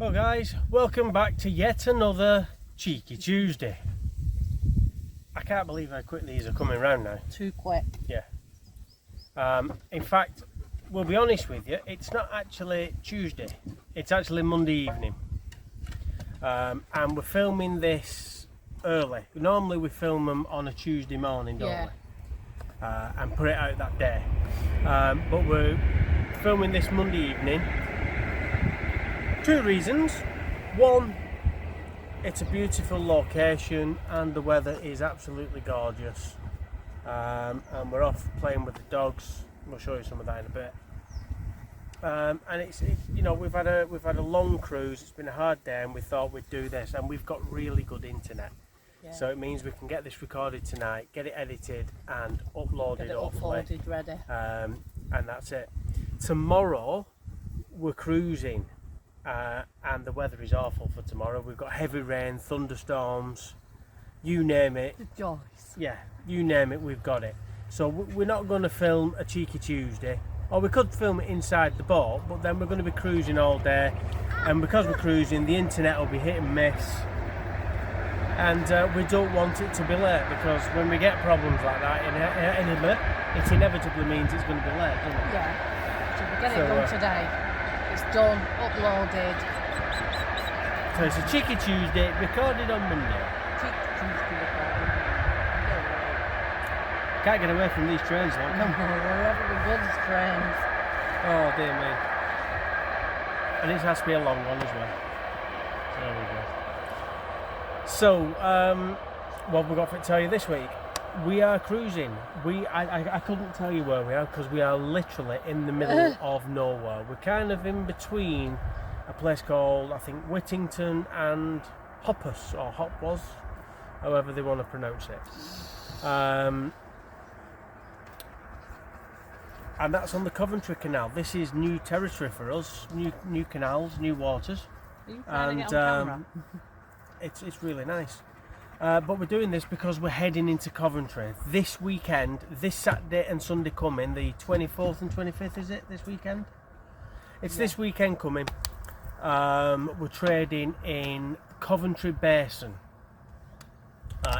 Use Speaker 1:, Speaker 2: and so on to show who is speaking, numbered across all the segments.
Speaker 1: Well guys, welcome back to yet another Cheeky Tuesday. I can't believe how quickly these are coming round now.
Speaker 2: Too quick.
Speaker 1: Yeah. In fact, we'll be honest with you, it's not actually Tuesday, it's actually Monday evening. And we're filming this early. Normally we film them on a Tuesday morning, don't we? And put it out that day. But we're filming this Monday evening. Two reasons. One, it's a beautiful location and the weather is absolutely gorgeous. And we're off playing with the dogs. We'll show you some of that in a bit. And it's you know, we've had a long cruise. It's been a hard day, and we thought we'd do this. And we've got really good internet, so it means we can get this recorded tonight, get it edited, and uploaded.
Speaker 2: Uploaded, ready.
Speaker 1: And that's it. Tomorrow we're cruising. And the weather is awful for tomorrow. We've got heavy rain, thunderstorms, you name it.
Speaker 2: The joys.
Speaker 1: Yeah, you name it, we've got it. So we're not going to film a Cheeky Tuesday, or we could film it inside the boat, but then we're going to be cruising all day, and because we're cruising, the internet will be hit and miss, and we don't want it to be late, because when we get problems like that, it inevitably means it's going to be late, doesn't it?
Speaker 2: Yeah. So we get it done today. It's done, uploaded.
Speaker 1: So it's a Cheeky Tuesday, recorded on Monday.
Speaker 2: Cheeky Tuesday recorded.
Speaker 1: Can't get away from these trains now, can we?
Speaker 2: Wherever we go, there's trains.
Speaker 1: Oh dear me. And it has to be a long one as well. There we go. So, what have we got to tell you this week? We are cruising. I couldn't tell you where we are because we are literally in the middle of nowhere. We're kind of in between a place called, I think, Whittington and Hoppus, or Hopwas, however they want to pronounce it. And that's on the Coventry Canal. This is new territory for us, new canals, new waters.
Speaker 2: Are you trying to get on camera?
Speaker 1: It's really nice. But we're doing this because we're heading into Coventry this weekend, this Saturday and Sunday coming, the 24th and 25th, is it, this weekend? It's this weekend coming. We're trading in Coventry Basin.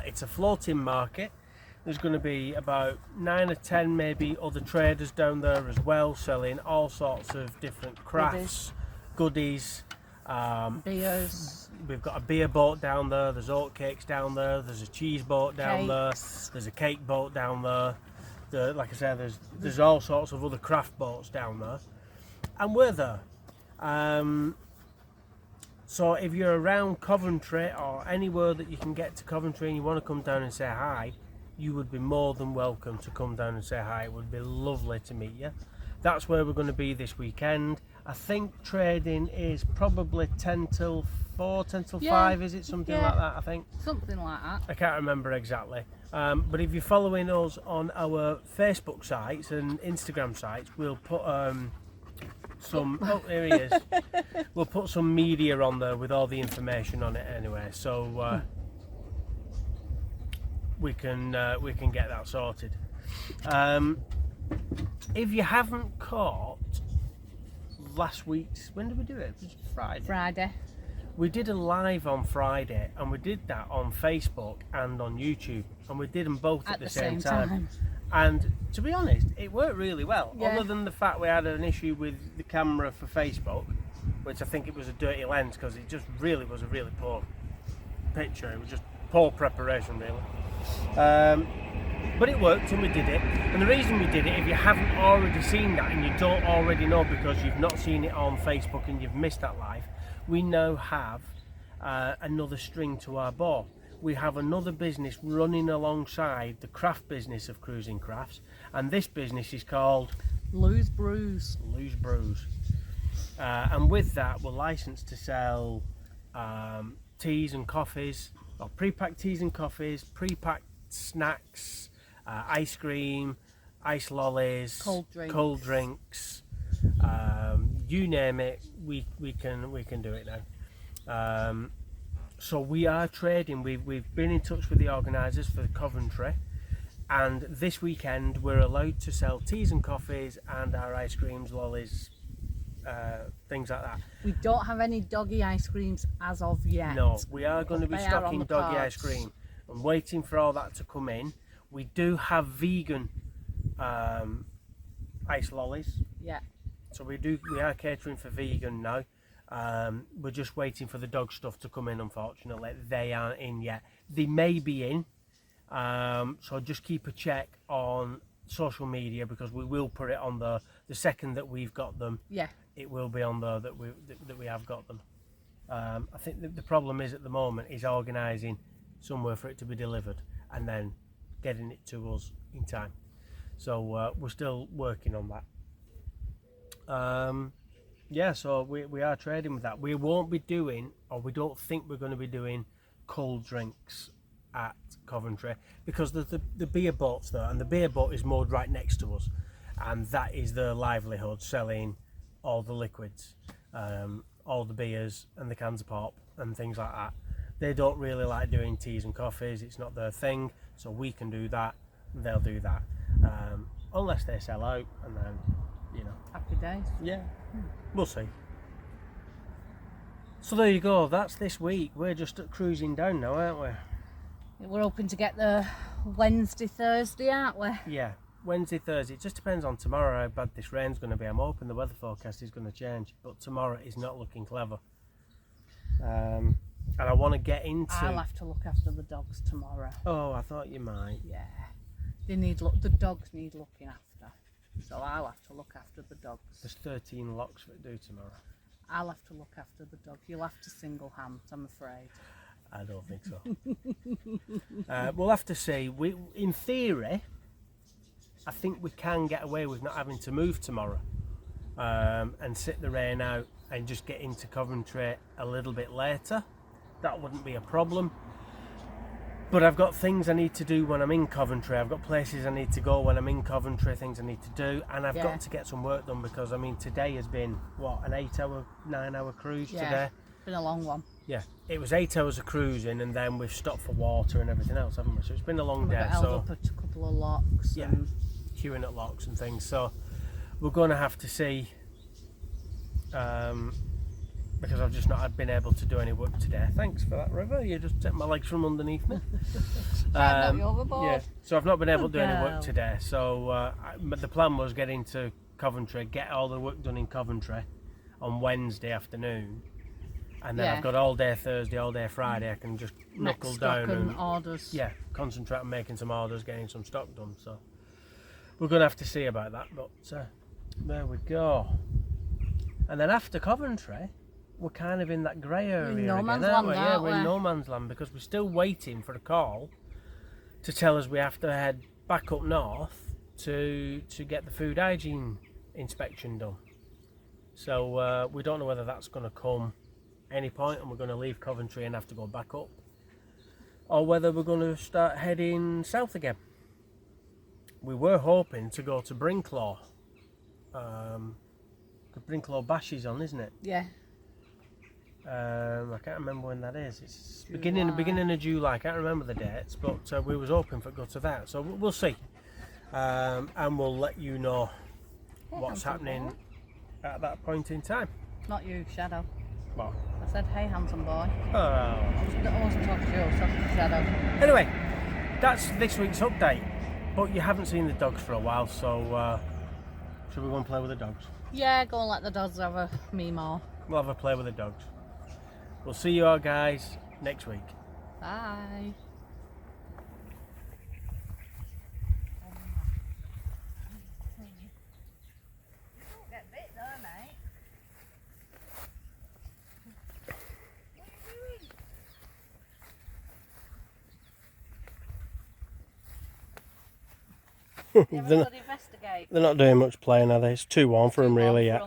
Speaker 1: It's a floating market. There's going to be about 9 or 10 maybe other traders down there as well, selling all sorts of different crafts, goodies.
Speaker 2: Beers.
Speaker 1: We've got a beer boat down there, there's oatcakes down there, there's a cheese boat down there, there's a cake boat down there. Like I said, there's all sorts of other craft boats down there. And we're there. So if you're around Coventry or anywhere that you can get to Coventry and you want to come down and say hi, you would be more than welcome to come down and say hi. It would be lovely to meet you. That's where we're going to be this weekend. I think trading is probably 10 till 4, 10 till 5, is it? Something like that, I think.
Speaker 2: Something like that.
Speaker 1: I can't remember exactly. But if you're following us on our Facebook sites and Instagram sites, we'll put some... Oh, here he is. We'll put some media on there with all the information on it anyway. So we can get that sorted. If you haven't caught last week's, when did we do it? It was Friday. We did a live on Friday, and we did that on Facebook and on YouTube, and we did them both at the same time. And to be honest, it worked really well. Other than the fact we had an issue with the camera for Facebook, which I think it was a dirty lens because it just really was a really poor picture. It was just poor preparation, really. But it worked and we did it. And the reason we did it, if you haven't already seen that and you don't already know because you've not seen it on Facebook and you've missed that live, we now have another string to our bow. We have another business running alongside the craft business of Cruising Crafts, and this business is called
Speaker 2: Lose Brews.
Speaker 1: And with that, we're licensed to sell teas and coffees, or pre-packed teas and coffees, pre-packed snacks, ice cream, ice lollies, cold drinks, you name it, we can do it now. So we are trading. We've been in touch with the organisers for Coventry, and this weekend we're allowed to sell teas and coffees and our ice creams, lollies, things like that.
Speaker 2: We don't have any doggy ice creams as of yet.
Speaker 1: No, we are going to be
Speaker 2: They are on
Speaker 1: stocking
Speaker 2: the
Speaker 1: doggy
Speaker 2: cards.
Speaker 1: ice cream. I'm waiting for all that to come in. We do have vegan ice lollies.
Speaker 2: Yeah.
Speaker 1: So we are catering for vegan now. We're just waiting for the dog stuff to come in, unfortunately. They aren't in yet. They may be in. So just keep a check on social media, because we will put it on the second that we've got them.
Speaker 2: Yeah.
Speaker 1: It will be on there that we have got them. I think the problem is at the moment is organising somewhere for it to be delivered and then getting it to us in time. So we're still working on that. Yeah, so we are trading with that. We won't be doing, or we don't think we're going to be doing, cold drinks at Coventry, because there's the beer boats there, and the beer boat is moored right next to us, and that is their livelihood, selling all the liquids, all the beers and the cans of pop and things like that. They don't really like doing teas and coffees, it's not their thing, so we can do that, they'll do that, unless they sell out, and then, you know.
Speaker 2: Happy days.
Speaker 1: Yeah, we'll see. So there you go, that's this week. We're just cruising down now, aren't we?
Speaker 2: We're hoping to get there Wednesday, Thursday, aren't we?
Speaker 1: Yeah, Wednesday, Thursday. It just depends on tomorrow how bad this rain's going to be. I'm hoping the weather forecast is going to change, but tomorrow is not looking clever. And I want to get into...
Speaker 2: I'll have to look after the dogs tomorrow.
Speaker 1: Oh, I thought you might.
Speaker 2: Yeah. The dogs need looking after. So I'll have to look after the dogs.
Speaker 1: There's 13 locks for it to do tomorrow.
Speaker 2: I'll have to look after the dog. You'll have to single hand, I'm afraid.
Speaker 1: I don't think so. We'll have to see. In theory, I think we can get away with not having to move tomorrow, and sit the rain out and just get into Coventry a little bit later. That wouldn't be a problem. But I've got things I need to do when I'm in Coventry. I've got places I need to go when I'm in Coventry, things I need to do, and I've got to get some work done, because I mean today has been what, an 8-hour, 9-hour cruise today.
Speaker 2: Been a long one.
Speaker 1: Yeah, it was 8 hours of cruising, and then we've stopped for water and everything else, haven't we? So it's been a long day.
Speaker 2: Got held up at a couple of locks.
Speaker 1: Yeah, queuing at locks and things. So we're going to have to see, because I've just not been able to do any work today. Thanks for that, River. You just took my legs from underneath me. Yeah, so I've not been able to do any work today. So the plan was get into Coventry, get all the work done in Coventry on Wednesday afternoon. And then I've got all day Thursday, all day Friday. I can just knuckle down and
Speaker 2: orders.
Speaker 1: Yeah, concentrate on making some orders, getting some stock done. So we're going to have to see about that. But there we go. And then after Coventry, we're kind of in that grey area
Speaker 2: no
Speaker 1: again,
Speaker 2: man's
Speaker 1: aren't
Speaker 2: land,
Speaker 1: we? Yeah,
Speaker 2: aren't
Speaker 1: we're in
Speaker 2: we?
Speaker 1: no man's land, because we're still waiting for a call to tell us we have to head back up north to get the food hygiene inspection done. So we don't know whether that's going to come any point and we're going to leave Coventry and have to go back up, or whether we're going to start heading south again. We were hoping to go to Brinklaw. Brinklaw Bash is on, isn't it?
Speaker 2: Yeah.
Speaker 1: I can't remember when that is. It's beginning of July. I can't remember the dates, but we was hoping for go to that. So we'll see, and we'll let you know what's happening at that point in time.
Speaker 2: Not you, Shadow.
Speaker 1: What?
Speaker 2: I said, hey, handsome boy.
Speaker 1: Oh.
Speaker 2: I wasn't talking to you, I was talking to Shadow.
Speaker 1: Anyway, that's this week's update. But you haven't seen the dogs for a while, so should we go and play with the dogs?
Speaker 2: Yeah, go and let the dogs have a meemaw.
Speaker 1: We'll have a play with the dogs. We'll see you all guys next week.
Speaker 2: Bye. Get bit there, mate. What are you doing?
Speaker 1: They're not doing much playing, are they? It's too warm for them, really, yet.